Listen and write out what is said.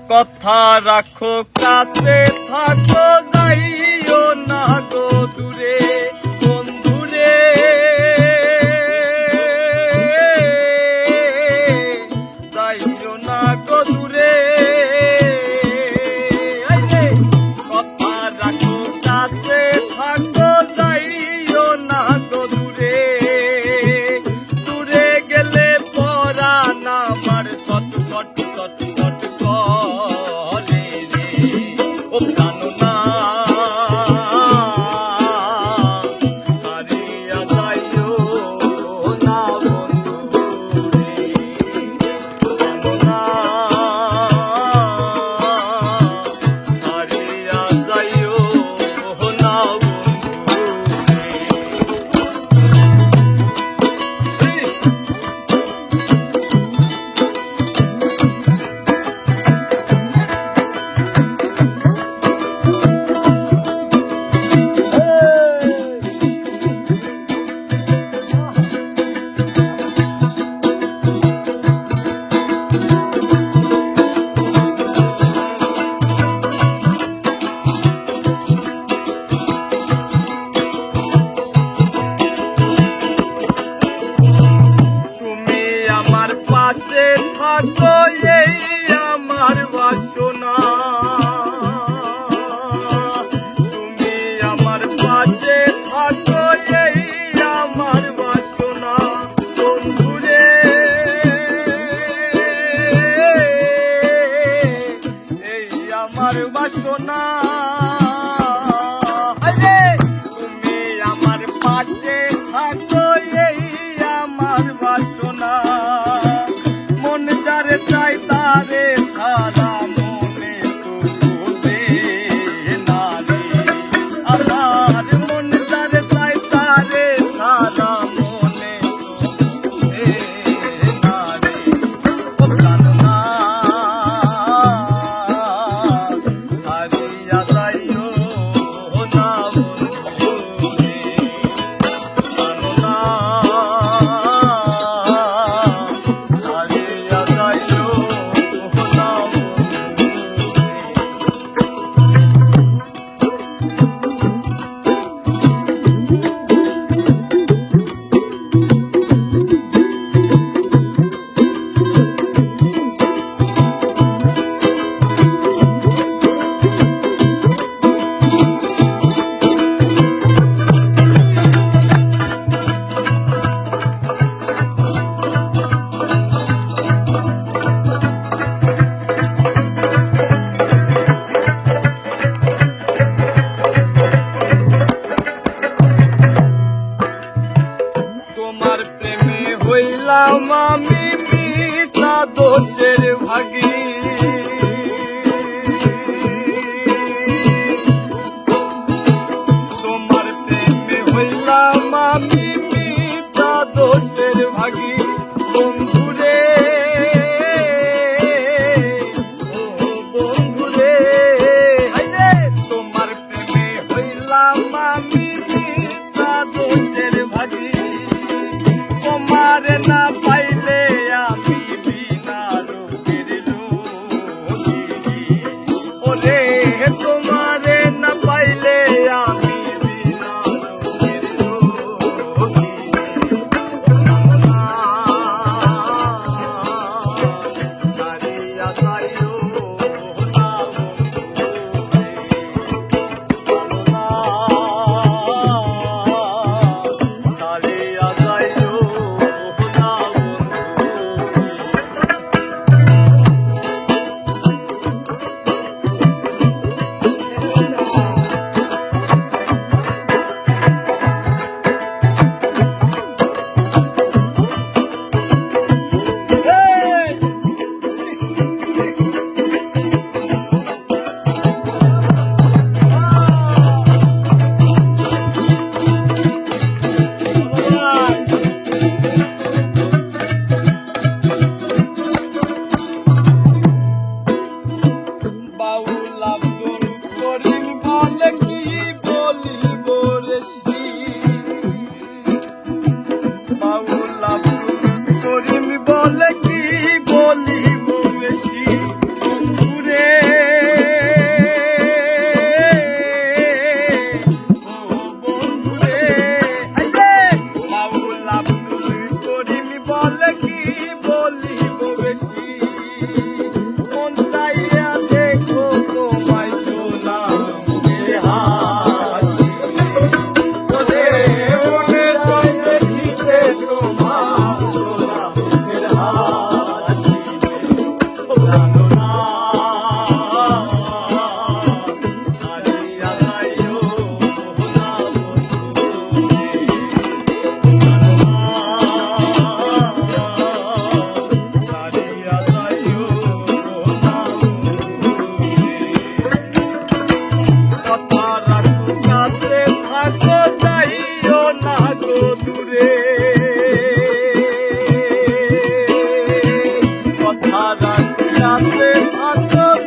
কথা রাখো কাছে থাকো যাইও না গো দূরে বন্ধুরে যাইও না গো দূরে কথা রাখো কাছে থাকো যাইও না গো দূরে দূরে গেলে পরাণ আমার ছটফট ছটফট করে রে ও প্রাণনা ছাড়িয়া যাইও না বন্ধু রে প্রাণনা ছাড়িয়া যাইও না আমার পাশে থাকো এই আমার বাসনা তুমি আমার পাশে থাকো এই আমার বাসনা বন্ধুরে এই আমার বাসনা তুমি আমার পাশে থাকো এই আমার বাসনা মন যারে চাই তারে ছাড়া মনে তো বোঝে না রে আমার মন যারে চাই তারে ছাড়া মনে তো বোঝে না রে ও প্রাণনা ছাড়িয়া থাকো